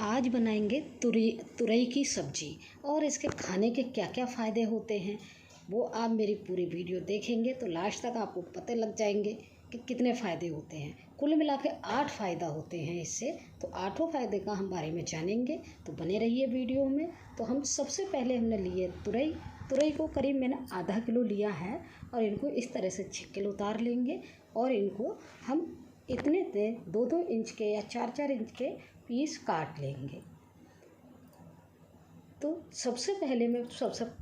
आज बनाएंगे तुरई की सब्जी और इसके खाने के क्या क्या फ़ायदे होते हैं वो आप मेरी पूरी वीडियो देखेंगे तो लास्ट तक आपको पता लग जाएंगे कि कितने फ़ायदे होते हैं। कुल मिला के 8 फ़ायदा होते हैं इससे, तो 8 फ़ायदे का हम बारे में जानेंगे, तो बने रहिए वीडियो में। तो हम सबसे पहले हमने लिए तुरई को करीब मैंने आधा किलो लिया है और इनको इस तरह से छिक्के उतार लेंगे और इनको हम इतने 2-2 इंच के या 4-4 इंच के पीस काट लेंगे। तो सबसे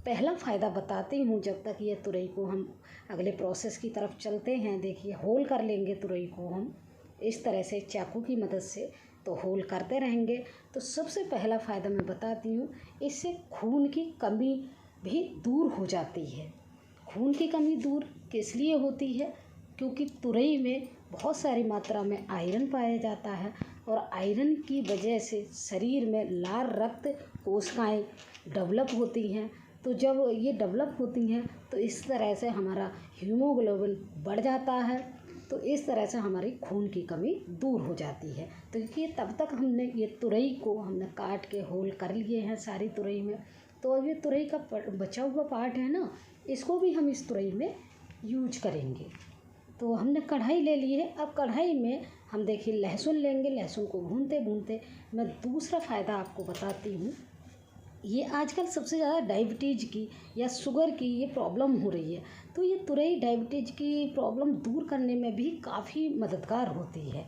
पहला फ़ायदा बताती हूँ। जब तक ये तुरई को हम अगले प्रोसेस की तरफ चलते हैं, देखिए होल कर लेंगे तुरई को हम इस तरह से चाकू की मदद से, तो होल करते रहेंगे। तो सबसे पहला फ़ायदा मैं बताती हूँ, इससे खून की कमी भी दूर हो जाती है। खून की कमी दूर किस लिए होती है? क्योंकि तुरई में बहुत सारी मात्रा में आयरन पाया जाता है और आयरन की वजह से शरीर में लाल रक्त कोशिकाएं डेवलप होती हैं। तो जब ये डेवलप होती हैं तो इस तरह से हमारा हीमोग्लोबिन बढ़ जाता है, तो इस तरह से हमारी खून की कमी दूर हो जाती है। तो ये तब तक हमने ये तुरई को हमने काट के होल कर लिए हैं सारी तुरई में। तो अब ये तुरई का बचा हुआ पार्ट है ना, इसको भी हम इस तुरई में यूज करेंगे। तो हमने कढ़ाई ले ली है। अब कढ़ाई में हम देखिए लहसुन लेंगे। लहसुन को भूनते भूनते मैं दूसरा फ़ायदा आपको बताती हूँ। ये आजकल सबसे ज़्यादा डायबिटीज़ की या शुगर की ये प्रॉब्लम हो रही है, तो ये तुरई डायबिटीज़ की प्रॉब्लम दूर करने में भी काफ़ी मददगार होती है।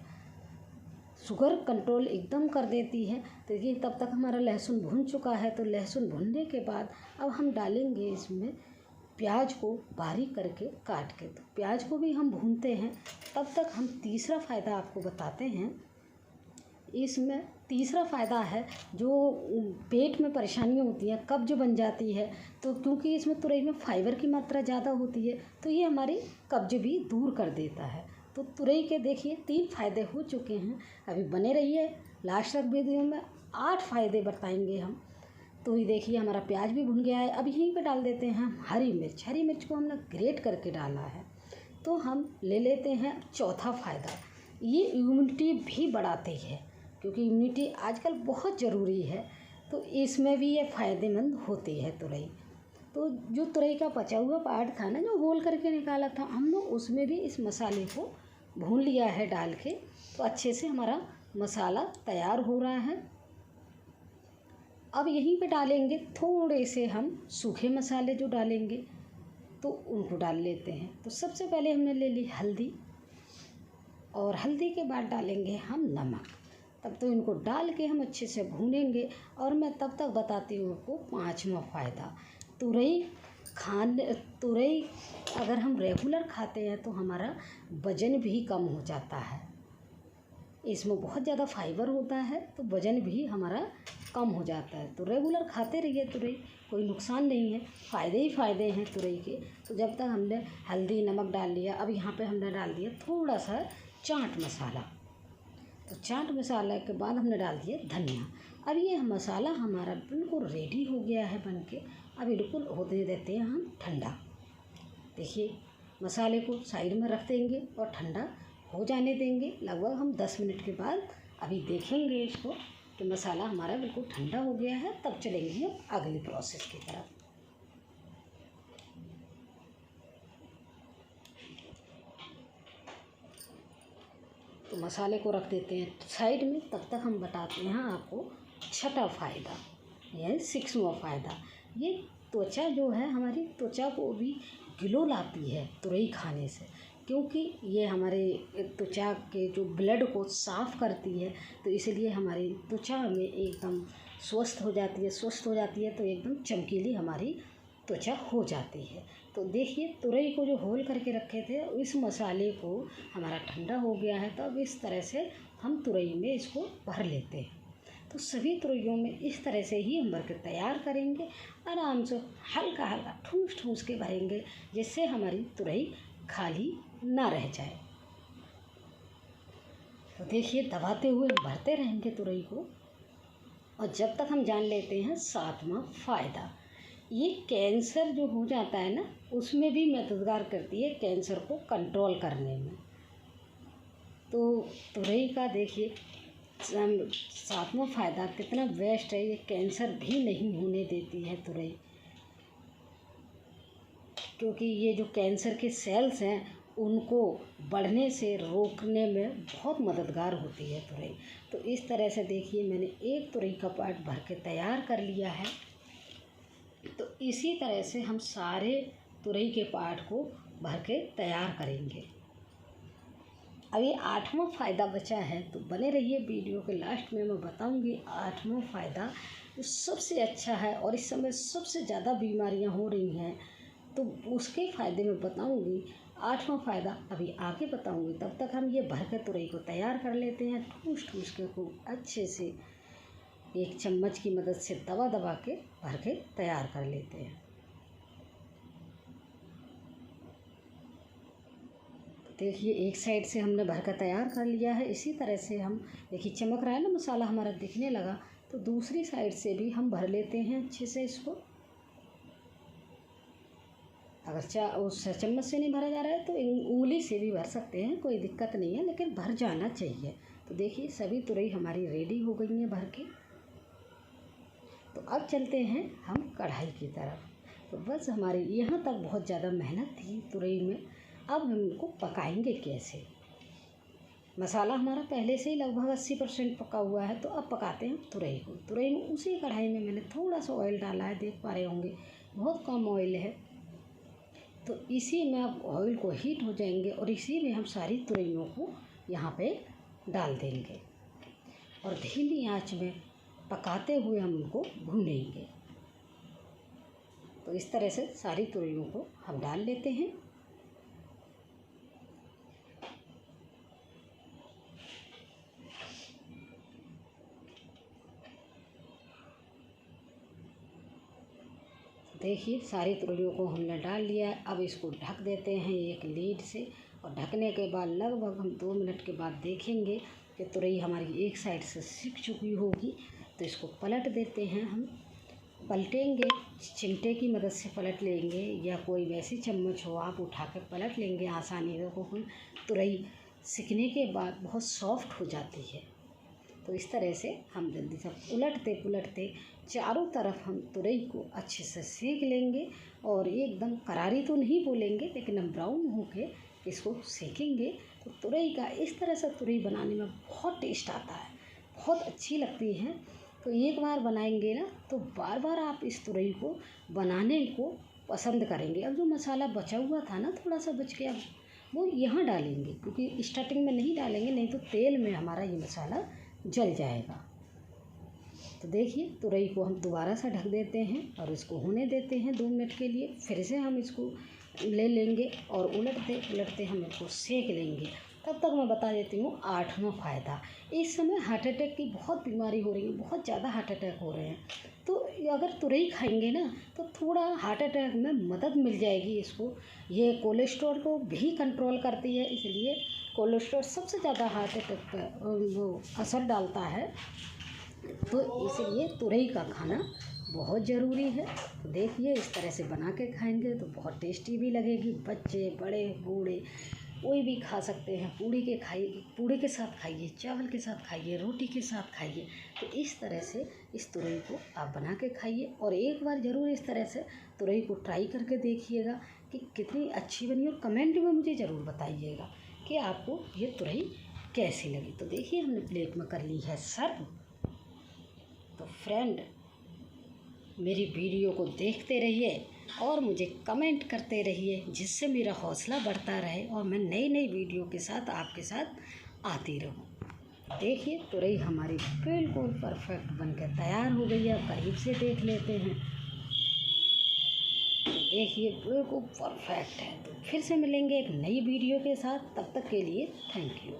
शुगर कंट्रोल एकदम कर देती है। तो ये तब तक हमारा लहसुन भुन चुका है। तो लहसुन भुनने के बाद अब हम डालेंगे इसमें प्याज को बारीक करके काट के। तो प्याज को भी हम भूनते हैं। तब तक हम तीसरा फ़ायदा आपको बताते हैं। इसमें तीसरा फ़ायदा है, जो पेट में परेशानियाँ होती हैं, कब्ज बन जाती है, तो क्योंकि इसमें तुरई में फाइबर की मात्रा ज़्यादा होती है, तो ये हमारी कब्ज भी दूर कर देता है। तो तुरई के देखिए 3 फ़ायदे हो चुके हैं। अभी बने रहिए लास्ट तक वीडियो में, 8 फ़ायदे बताएंगे हम। तो ये देखिए हमारा प्याज भी भुन गया है। अब यहीं पे डाल देते हैं हरी मिर्च को हमने ग्रेट करके डाला है। तो हम ले लेते हैं चौथा फ़ायदा। ये इम्यूनिटी भी बढ़ाती है, क्योंकि इम्यूनिटी आजकल बहुत ज़रूरी है, तो इसमें भी ये फ़ायदेमंद होती है तुरई। तो जो तुरई का बचा हुआ पार्ट था ना, जो होल करके निकाला था, हम लोग उसमें भी इस मसाले को भून लिया है डाल के। तो अच्छे से हमारा मसाला तैयार हो रहा है। अब यहीं पे डालेंगे थोड़े से हम सूखे मसाले जो डालेंगे, तो उनको डाल लेते हैं। तो सबसे पहले हमने ले ली हल्दी, और हल्दी के बाद डालेंगे हम नमक। तब तो इनको डाल के हम अच्छे से भूनेंगे। और मैं तब तक बताती हूँ आपको 5वां फ़ायदा। तुरई अगर हम रेगुलर खाते हैं तो हमारा वज़न भी कम हो जाता है। इसमें बहुत ज़्यादा फाइबर होता है, तो वज़न भी हमारा कम हो जाता है। तो रेगुलर खाते रहिए तुरई, कोई नुकसान नहीं है, फ़ायदे ही फ़ायदे हैं तुरई के। तो जब तक हमने हल्दी नमक डाल लिया, अब यहाँ पे हमने डाल दिया थोड़ा सा चाट मसाला। तो चाट मसाला के बाद हमने डाल दिया धनिया। अब ये मसाला हमारा बिल्कुल रेडी हो गया है बन के। अब बिल्कुल होने देते हैं हम ठंडा। देखिए मसाले को साइड में रख देंगे और ठंडा हो जाने देंगे। लगभग हम 10 मिनट के बाद अभी देखेंगे इसको कि मसाला हमारा बिल्कुल ठंडा हो गया है। तब चलेंगे हम अगली प्रोसेस की तरफ। तो मसाले को रख देते हैं साइड में। तब तक हम बताते हैं आपको छठा फ़ायदा, यह 6वां फ़ायदा। ये त्वचा जो है, हमारी त्वचा को भी ग्लो लाती है तुरई खाने से, क्योंकि ये हमारे त्वचा के जो ब्लड को साफ़ करती है। तो इसलिए हमारी त्वचा में एकदम स्वस्थ हो जाती है, तो एकदम चमकीली हमारी त्वचा हो जाती है। तो देखिए तुरई को जो होल करके रखे थे, इस मसाले को हमारा ठंडा हो गया है। तो अब इस तरह से हम तुरई में इसको भर लेते हैं। तो सभी तुरइयों में इस तरह से ही हम भर के तैयार करेंगे। आराम से हल्का हल्का ठूस ठूस के भरेंगे, जिससे हमारी तुरई खाली ना रह जाए। तो देखिए दबाते हुए भरते रहेंगे तुरई को, और जब तक हम जान लेते हैं 7वां फ़ायदा। ये कैंसर जो हो जाता है ना, उसमें भी मददगार करती है, कैंसर को कंट्रोल करने में। तो तुरई का देखिए सातवां फ़ायदा कितना बेस्ट है, ये कैंसर भी नहीं होने देती है तुरई, क्योंकि ये जो कैंसर के सेल्स हैं उनको बढ़ने से रोकने में बहुत मददगार होती है तुरई। तो इस तरह से देखिए मैंने एक तुरई का पार्ट भर के तैयार कर लिया है। तो इसी तरह से हम सारे तुरई के पार्ट को भर के तैयार करेंगे। अभी 8वां फ़ायदा बचा है, तो बने रहिए, वीडियो के लास्ट में मैं बताऊंगी 8वां फ़ायदा जो सबसे अच्छा है और इस समय सबसे ज़्यादा बीमारियां हो रही हैं, तो उसके फ़ायदे में बताऊंगी। 8वां फ़ायदा अभी आगे बताऊंगी, तब तक हम ये भर के तुरई को तैयार कर लेते हैं। ठूस ठूस के खूब अच्छे से एक चम्मच की मदद से दबा दबा के भर के तैयार कर लेते हैं। देखिए एक साइड से हमने भर कर तैयार कर लिया है। इसी तरह से हम देखिए चमक रहा है ना, मसाला हमारा दिखने लगा, तो दूसरी साइड से भी हम भर लेते हैं अच्छे से इसको। अगर उस चम्मच से नहीं भरा जा रहा है तो उंगली से भी भर सकते हैं, कोई दिक्कत नहीं है, लेकिन भर जाना चाहिए। तो देखिए सभी तुरई हमारी रेडी हो गई हैं भर के। तो अब चलते हैं हम कढ़ाई की तरफ। तो बस हमारी यहाँ तक बहुत ज़्यादा मेहनत थी तुरई में, अब हम इनको पकाएंगे कैसे। मसाला हमारा पहले से ही लगभग 80% पका हुआ है, तो अब पकाते हैं तुरई को। तुरई में उसी कढ़ाई में मैंने थोड़ा सा ऑयल डाला है, देख पा रहे होंगे बहुत कम ऑयल है। तो इसी में अब ऑयल को हीट हो जाएंगे और इसी में हम सारी तुरइयों को यहाँ पे डाल देंगे और धीमी आंच में पकाते हुए हम उनको भूनेंगे। तो इस तरह से सारी तुरइयों को हम डाल लेते हैं। देखिए सारी तुरइयों को हमने डाल लिया है। अब इसको ढक देते हैं एक लीड से, और ढकने के बाद लगभग हम 2 मिनट के बाद देखेंगे कि तुरई हमारी एक साइड से सिक चुकी होगी। तो इसको पलट देते हैं हम। पलटेंगे, चिमटे की मदद से पलट लेंगे या कोई वैसी चम्मच हो आप उठा कर पलट लेंगे आसानी से। क्योंकि तुरई सिकने के बाद बहुत सॉफ्ट हो जाती है। तो इस तरह से हम जल्दी से उलटते पुलटते चारों तरफ हम तुरई को अच्छे से सेक लेंगे और एकदम करारी तो नहीं बोलेंगे, लेकिन हम ब्राउन होके इसको सेकेंगे। तो तुरई का इस तरह से तुरई बनाने में बहुत टेस्ट आता है, बहुत अच्छी लगती है। तो एक बार बनाएंगे ना तो बार बार आप इस तुरई को बनाने को पसंद करेंगे। अब जो मसाला बचा हुआ था ना, थोड़ा सा बच गया, वो यहाँ डालेंगे, क्योंकि स्टार्टिंग में नहीं डालेंगे, नहीं तो तेल में हमारा ये मसाला जल जाएगा। तो देखिए तुरई को हम दोबारा से ढक देते हैं और इसको होने देते हैं 2 मिनट के लिए। फिर से हम इसको ले लेंगे और उलटते उलटते हम इसको सेक लेंगे। तब तक मैं बता देती हूँ 8वां फ़ायदा। इस समय हार्ट अटैक की बहुत बीमारी हो रही है, बहुत ज़्यादा हार्ट अटैक हो रहे हैं। तो अगर तुरई खाएंगे ना तो थोड़ा हार्ट अटैक में मदद मिल जाएगी इसको। ये कोलेस्ट्रॉल को भी कंट्रोल करती है, इसलिए कोलेस्ट्रॉल सबसे ज़्यादा हार्ट अटैक पर वो असर डालता है। तो इसलिए तुरई का खाना बहुत ज़रूरी है। तो देखिए इस तरह से बना के खाएंगे तो बहुत टेस्टी भी लगेगी। बच्चे बड़े बूढ़े कोई भी खा सकते हैं। पूड़ी के खाइए, पूड़ी के साथ खाइए, चावल के साथ खाइए, रोटी के साथ खाइए। तो इस तरह से इस तुरई को आप बना के खाइए और एक बार ज़रूर इस तरह से तुरई को ट्राई करके देखिएगा कि कितनी अच्छी बनी, और कमेंट में मुझे ज़रूर बताइएगा कि आपको ये तुरई कैसी लगी। तो देखिए हमने प्लेट में कर ली है सर्व। तो फ्रेंड मेरी वीडियो को देखते रहिए और मुझे कमेंट करते रहिए, जिससे मेरा हौसला बढ़ता रहे और मैं नई नई वीडियो के साथ आपके साथ आती रहूं। देखिए तुरई हमारी बिल्कुल परफेक्ट बनकर तैयार हो गई है। करीब से देख लेते हैं। तो देखिए बिल्कुल परफेक्ट है। तो फिर से मिलेंगे एक नई वीडियो के साथ, तब तक के लिए थैंक यू।